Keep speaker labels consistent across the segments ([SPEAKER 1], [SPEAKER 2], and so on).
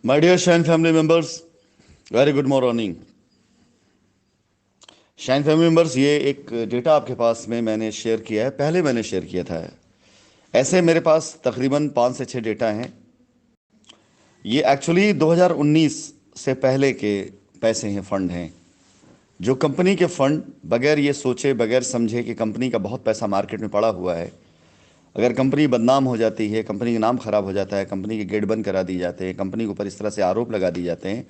[SPEAKER 1] My dear Shine family members, very good morning. Shine family members, ये एक data आपके पास में मैंने शेयर किया है। पहले मैंने शेयर किया था। ऐसे मेरे पास तकरीबन 5 से 6 डेटा हैं। ये एक्चुअली 2019 से पहले के पैसे हैं, फंड हैं। जो कंपनी के फंड बगैर ये सोचे, बगैर समझे कि कंपनी का बहुत पैसा मार्केट में पड़ा हुआ है, अगर कंपनी बदनाम हो जाती है, कंपनी का नाम खराब हो जाता है, कंपनी के गेट बंद करा दी जाते हैं, कंपनी के ऊपर इस तरह से आरोप लगा दिए जाते हैं,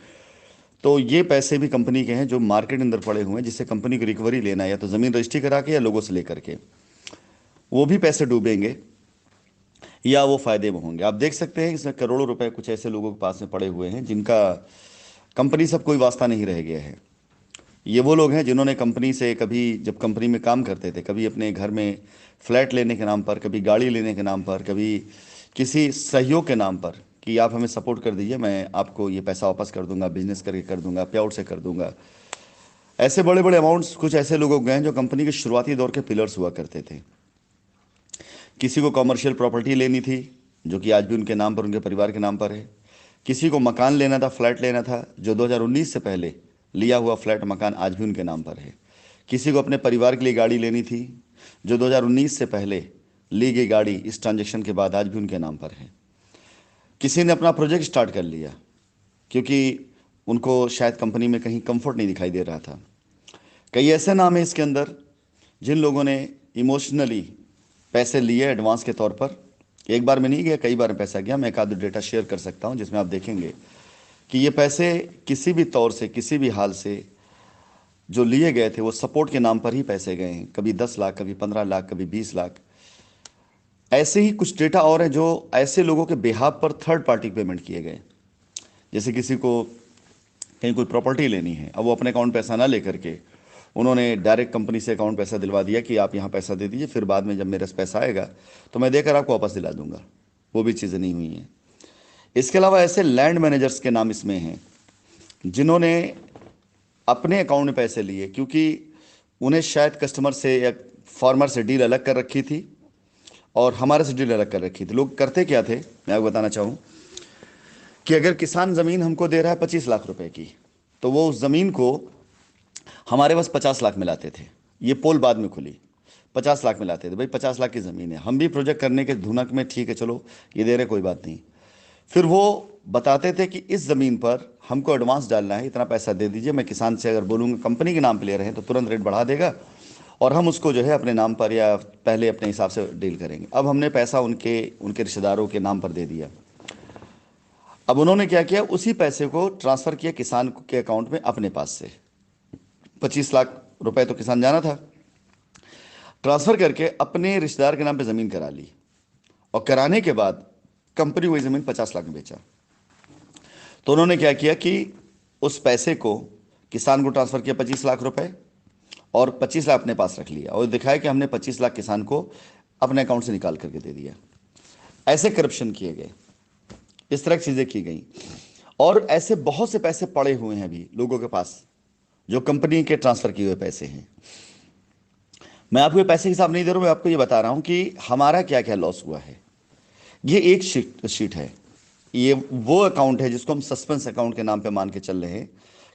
[SPEAKER 1] तो ये पैसे भी कंपनी के हैं जो मार्केट के अंदर पड़े हुए हैं, जिससे कंपनी को रिकवरी लेना है, या तो ज़मीन रजिस्ट्री करा के या लोगों से लेकर के। वो भी पैसे डूबेंगे या वो फायदे में होंगे। आप देख सकते हैं इसमें करोड़ों रुपए कुछ ऐसे लोगों के पास में पड़े हुए हैं जिनका कंपनी से अब कोई वास्ता नहीं रह गया है। ये वो लोग हैं जिन्होंने कंपनी से, कभी जब कंपनी में काम करते थे, कभी अपने घर में फ्लैट लेने के नाम पर, कभी गाड़ी लेने के नाम पर, कभी किसी सहयोग के नाम पर कि आप हमें सपोर्ट कर दीजिए, मैं आपको ये पैसा वापस कर दूंगा, बिजनेस करके कर दूंगा, पे आउट से कर दूंगा। ऐसे बड़े बड़े अमाउंट्स कुछ ऐसे लोगों को गए हैं जो कंपनी के शुरुआती दौर के पिलर्स हुआ करते थे। किसी को कॉमर्शियल प्रॉपर्टी लेनी थी जो कि आज भी उनके नाम पर, उनके परिवार के नाम पर है। किसी को मकान लेना था, फ्लैट लेना था, जो 2019 से पहले लिया हुआ फ्लैट मकान आज भी उनके नाम पर है। किसी को अपने परिवार के लिए गाड़ी लेनी थी, जो 2019 से पहले ली गई गाड़ी इस ट्रांजेक्शन के बाद आज भी उनके नाम पर है। किसी ने अपना प्रोजेक्ट स्टार्ट कर लिया क्योंकि उनको शायद कंपनी में कहीं कंफर्ट नहीं दिखाई दे रहा था। कई ऐसे नाम हैं इसके अंदर जिन लोगों ने इमोशनली पैसे लिए एडवांस के तौर पर। एक बार में नहीं गया, कई बार पैसा गया। मैं एक आध डेटा शेयर कर सकता हूं जिसमें आप देखेंगे कि ये पैसे किसी भी तौर से, किसी भी हाल से जो लिए गए थे वो सपोर्ट के नाम पर ही पैसे गए हैं। कभी 10 लाख, कभी 15 लाख, कभी 20 लाख। ऐसे ही कुछ डेटा और हैं जो ऐसे लोगों के बेहाफ पर थर्ड पार्टी पेमेंट किए गए। जैसे किसी को कहीं कोई प्रॉपर्टी लेनी है, अब वो अपने अकाउंट पैसा ना लेकर के उन्होंने डायरेक्ट कंपनी से अकाउंट पैसा दिलवा दिया कि आप यहाँ पैसा दे दीजिए, फिर बाद में जब मेरे पास पैसा आएगा तो मैं देकर आपको वापस दिला दूंगा। वो भी चीज़ें नहीं हुई हैं। इसके अलावा ऐसे लैंड मैनेजर्स के नाम इसमें हैं जिन्होंने अपने अकाउंट में पैसे लिए क्योंकि उन्हें शायद कस्टमर से या फार्मर से डील अलग कर रखी थी और हमारे से डील अलग कर रखी थी। लोग करते क्या थे, मैं आपको बताना चाहूँ कि अगर किसान ज़मीन हमको दे रहा है 25 लाख रुपए की, तो वो उस ज़मीन को हमारे पास 50 लाख में लाते थे। ये पोल बाद में खुली, 50 लाख में लाते थे। भाई 50 लाख की ज़मीन है, हम भी प्रोजेक्ट करने के धुनक में ठीक है, चलो ये दे रहे, कोई बात नहीं। फिर वो बताते थे कि इस ज़मीन पर हमको एडवांस डालना है, इतना पैसा दे दीजिए। मैं किसान से अगर बोलूँगा कंपनी के नाम पे ले रहे हैं तो तुरंत रेट बढ़ा देगा और हम उसको जो है अपने नाम पर या पहले अपने हिसाब से डील करेंगे। अब हमने पैसा उनके उनके रिश्तेदारों के नाम पर दे दिया। अब उन्होंने क्या किया, उसी पैसे को ट्रांसफ़र किया किसान के अकाउंट में अपने पास से। 25 लाख रुपए तो किसान जाना था, ट्रांसफ़र करके अपने रिश्तेदार के नाम पे ज़मीन करा ली और कराने के बाद कंपनी वही ज़मीन 50 लाख में बेचा। तो उन्होंने क्या किया कि उस पैसे को किसान को ट्रांसफ़र किया 25 लाख रुपए और 25 लाख अपने पास रख लिया और दिखाया कि हमने 25 लाख किसान को अपने अकाउंट से निकाल करके दे दिया। ऐसे करप्शन किए गए, इस तरह की चीज़ें की गई। और ऐसे बहुत से पैसे पड़े हुए हैं अभी लोगों के पास जो कंपनी के ट्रांसफ़र किए हुए पैसे हैं। मैं आपको ये पैसे के हिसाब नहीं दे रहा हूँ, मैं आपको ये बता रहा हूँ कि हमारा क्या क्या लॉस हुआ है। ये एक शीट है। ये वो अकाउंट है जिसको हम सस्पेंस अकाउंट के नाम पे मान के चल रहे हैं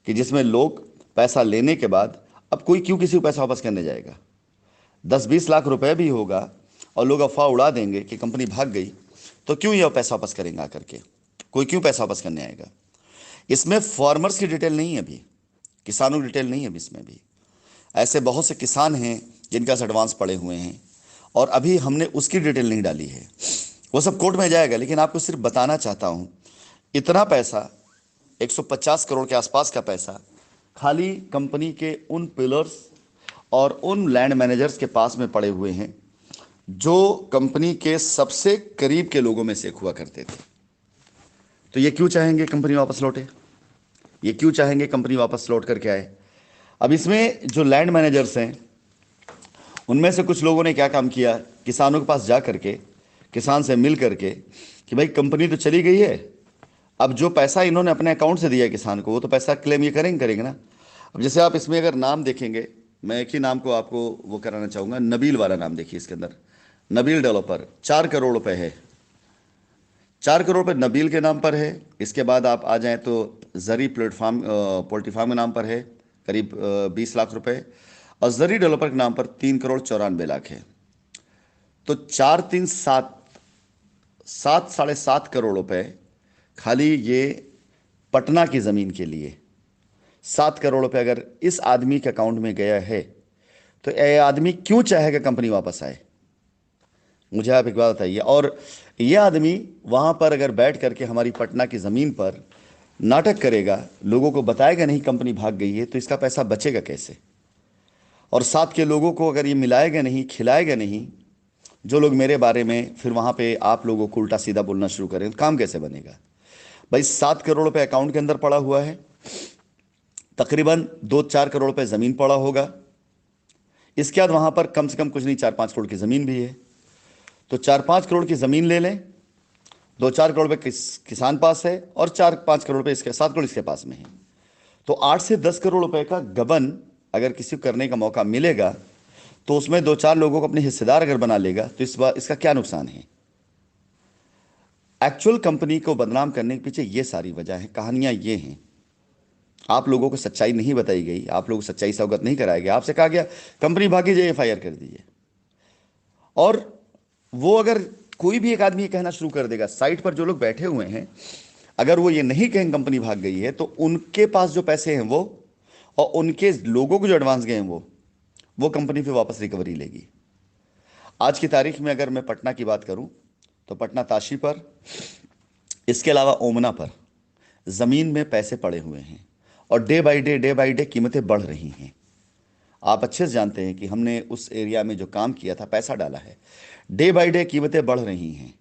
[SPEAKER 1] कि जिसमें लोग पैसा लेने के बाद, अब कोई क्यों किसी को पैसा वापस करने जाएगा। 10-20 लाख रुपए भी होगा और लोग अफवाह उड़ा देंगे कि कंपनी भाग गई, तो क्यों ये पैसा वापस करेंगे आकर के, कोई क्यों पैसा वापस करने आएगा। इसमें फार्मर्स की डिटेल नहीं है अभी, किसानों की डिटेल नहीं है अभी इसमें भी। ऐसे बहुत से किसान हैं जिनका एडवांस पड़े हुए हैं और अभी हमने उसकी डिटेल नहीं डाली है। वो सब कोर्ट में जाएगा, लेकिन आपको सिर्फ बताना चाहता हूं इतना पैसा, 150 करोड़ के आसपास का पैसा खाली कंपनी के उन पिलर्स और उन लैंड मैनेजर्स के पास में पड़े हुए हैं जो कंपनी के सबसे करीब के लोगों में से एक हुआ करते थे। तो ये क्यों चाहेंगे कंपनी वापस लौटे, ये क्यों चाहेंगे कंपनी वापस लौट करके आए। अब इसमें जो लैंड मैनेजर्स हैं उनमें से कुछ लोगों ने क्या काम किया, किसानों के पास जा करके, किसान से मिल करके कि भाई कंपनी तो चली गई है, अब जो पैसा इन्होंने अपने अकाउंट से दिया है किसान को, वो तो पैसा क्लेम ये करेंगे ना। अब जैसे आप इसमें अगर नाम देखेंगे, मैं एक ही नाम को आपको वो कराना चाहूँगा, नबील वाला नाम देखिए इसके अंदर। नबील डेवलपर, 4 करोड़ रुपए है। 4 करोड़ रुपए नबील के नाम पर है। इसके बाद आप आ जाएं तो जरी प्लेटफार्म पोल्ट्री फार्म के नाम पर है, करीब 20 लाख रुपए। और जरी डेवलपर के नाम पर 3 करोड़ 94 लाख है। तो 4 3 7, 7 साढ़े 7 करोड़ रुपए खाली ये पटना की ज़मीन के लिए। 7 करोड़ रुपए अगर इस आदमी के अकाउंट में गया है तो ये आदमी क्यों चाहेगा कंपनी वापस आए? मुझे आप एक बात बताइए। और ये आदमी वहां पर अगर बैठ करके हमारी पटना की ज़मीन पर नाटक करेगा, लोगों को बताएगा नहीं कंपनी भाग गई है, तो इसका पैसा बचेगा कैसे? और साथ के लोगों को अगर ये मिलाएगा नहीं, खिलाएगा नहीं, जो लोग मेरे बारे में फिर वहां पे आप लोगों को उल्टा सीधा बोलना शुरू करें, तो काम कैसे बनेगा? भाई 7 करोड़ रुपए अकाउंट के अंदर पड़ा हुआ है, तकरीबन 2 4 करोड़ रुपए ज़मीन पड़ा होगा। इसके बाद वहां पर कम से कम कुछ नहीं 4 5 करोड़ की ज़मीन भी है। तो 4 5 करोड़ की ज़मीन ले लें, 2 4 करोड़ रुपए किसान पास है, और 4 5 करोड़ रुपए इसके, 7 करोड़ इसके पास में है। तो 8 से 10 करोड़ रुपए का गबन अगर किसी को करने का मौका मिलेगा, तो उसमें 2 4 लोगों को अपने हिस्सेदार अगर बना लेगा, तो इस बार इसका क्या नुकसान है? एक्चुअल कंपनी को बदनाम करने के पीछे ये सारी वजह है, कहानियां ये हैं। आप लोगों को सच्चाई नहीं बताई गई, आप लोगों को सच्चाई से अवगत नहीं कराया गया। आपसे कहा गया कंपनी भागी जाए, एफआईआर कर दीजिए। और वो अगर कोई भी एक आदमी ये कहना शुरू कर देगा, साइट पर जो लोग बैठे हुए हैं, अगर वो ये नहीं कहें कंपनी भाग गई है, तो उनके पास जो पैसे हैं वो, और उनके लोगों को जो एडवांस गए हैं वो कंपनी फिर वापस रिकवरी लेगी। आज की तारीख में अगर मैं पटना की बात करूं, तो पटना ताशी पर, इसके अलावा ओमना पर ज़मीन में पैसे पड़े हुए हैं, और डे बाई डे कीमतें बढ़ रही हैं। आप अच्छे से जानते हैं कि हमने उस एरिया में जो काम किया था, पैसा डाला है, डे बाई डे कीमतें बढ़ रही हैं।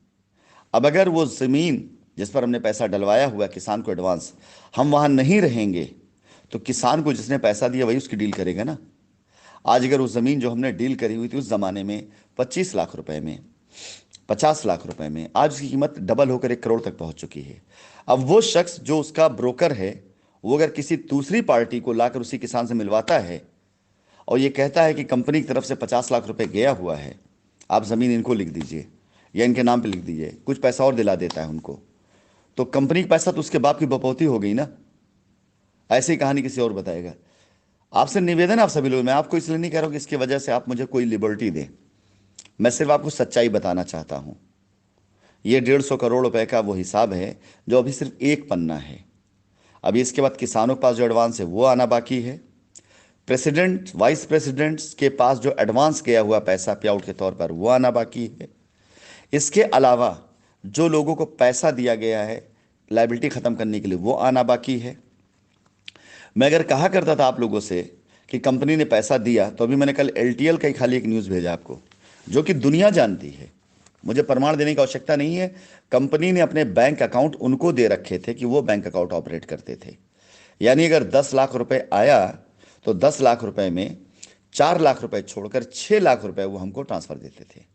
[SPEAKER 1] अब अगर वो ज़मीन जिस पर हमने पैसा डलवाया हुआ किसान को एडवांस, हम वहाँ नहीं रहेंगे, तो किसान को जिसने पैसा दिया वही उसकी डील करेगा ना। आज अगर उस ज़मीन जो हमने डील करी हुई थी उस ज़माने में 25 लाख रुपए में, 50 लाख रुपए में, आज उसकी कीमत डबल होकर 1 करोड़ तक पहुंच चुकी है। अब वो शख्स जो उसका ब्रोकर है, वो अगर किसी दूसरी पार्टी को लाकर उसी किसान से मिलवाता है और ये कहता है कि कंपनी की तरफ से 50 लाख रुपए गया हुआ है, आप ज़मीन इनको लिख दीजिए या इनके नाम पे लिख दीजिए, कुछ पैसा और दिला देता है उनको, तो कंपनी का पैसा तो उसके बाप की बपौती हो गई ना। ऐसी कहानी किसी और बताएगा। आपसे निवेदन है आप सभी लोग, मैं आपको इसलिए नहीं कह रहा हूं कि इसकी वजह से आप मुझे कोई लिबर्टी दें, मैं सिर्फ आपको सच्चाई बताना चाहता हूं। ये 150 करोड़ रुपए का वो हिसाब है जो अभी सिर्फ एक पन्ना है। अभी इसके बाद किसानों के पास जो एडवांस है वो आना बाकी है। प्रेसिडेंट वाइस प्रेसिडेंट्स के पास जो एडवांस गया हुआ पैसा पे आउट के तौर पर वो आना बाकी है। इसके अलावा जो लोगों को पैसा दिया गया है लाइबिलिटी ख़त्म करने के लिए, वो आना बाकी है। मैं अगर कहा करता था आप लोगों से कि कंपनी ने पैसा दिया, तो अभी मैंने कल एलटीएल का ही खाली एक न्यूज़ भेजा आपको, जो कि दुनिया जानती है, मुझे प्रमाण देने की आवश्यकता नहीं है। कंपनी ने अपने बैंक अकाउंट उनको दे रखे थे कि वो बैंक अकाउंट ऑपरेट करते थे। यानी अगर 10 लाख रुपए आया, तो 10 लाख रुपए में 4 लाख रुपए छोड़कर 6 लाख रुपए वो हमको ट्रांसफ़र देते थे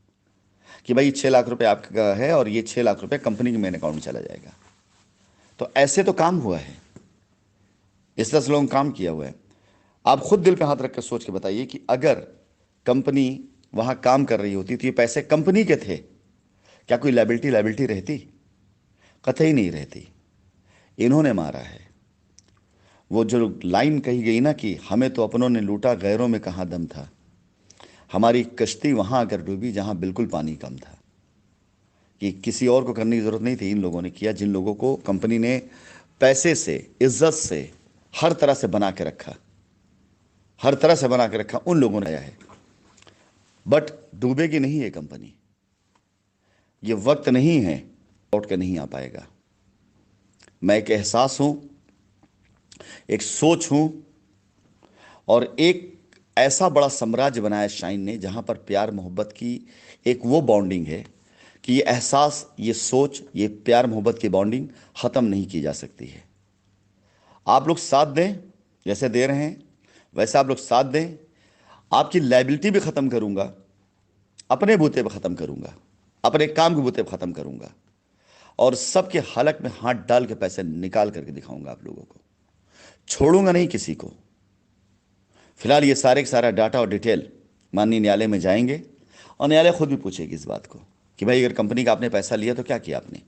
[SPEAKER 1] कि भाई 6 लाख रुपए आपका है और ये 6 लाख रुपए कंपनी के मेन अकाउंट में चला जाएगा। तो ऐसे तो काम हुआ है, इस तरह से लोगों ने काम किया हुआ है। आप खुद दिल पे हाथ रख कर सोच के बताइए कि अगर कंपनी वहां काम कर रही होती तो ये पैसे कंपनी के थे, क्या कोई लाइबिलिटी लाइबिलिटी रहती? कतई नहीं रहती। इन्होंने मारा है। वो जो लाइन कही गई ना कि हमें तो अपनों ने लूटा, गैरों में कहाँ दम था, हमारी कश्ती वहां आकर डूबी जहां बिल्कुल पानी कम था। कि किसी और को करने की जरूरत नहीं थी, इन लोगों ने किया, जिन लोगों को कंपनी ने पैसे से, इज्जत से, हर तरह से बना के रखा, हर तरह से बना के रखा, उन लोगों ने आया है। बट डूबेगी नहीं ये कंपनी, ये वक्त नहीं है लौट के नहीं आ पाएगा। मैं एक एहसास हूं, एक सोच हूं, और एक ऐसा बड़ा साम्राज्य बनाया शाइन ने जहां पर प्यार मोहब्बत की एक वो बॉन्डिंग है कि ये एहसास, ये सोच, ये प्यार मोहब्बत की बॉन्डिंग ख़त्म नहीं की जा सकती है। आप लोग साथ दें, जैसे दे रहे हैं वैसे आप लोग साथ दें। आपकी लाइबिलिटी भी ख़त्म करूंगा, अपने बूते पर ख़त्म करूंगा, अपने काम के बूते पर ख़त्म करूंगा, और सबके हलक में हाथ डाल के पैसे निकाल करके दिखाऊंगा आप लोगों को, छोड़ूंगा नहीं किसी को। फिलहाल ये सारे का सारा डाटा और डिटेल माननीय न्यायालय में जाएंगे, और न्यायालय खुद भी पूछेगी इस बात को कि भाई अगर कंपनी का आपने पैसा लिया तो क्या किया आपने।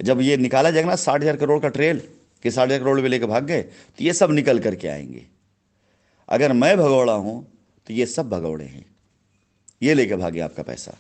[SPEAKER 1] जब ये निकाला जाएगा ना 60,000 करोड़ का ट्रेल कि 60,000 करोड़ भी लेके भाग गए, तो ये सब निकल करके आएंगे। अगर मैं भगौड़ा हूं तो ये सब भगौड़े हैं, ये लेके भागे आपका पैसा।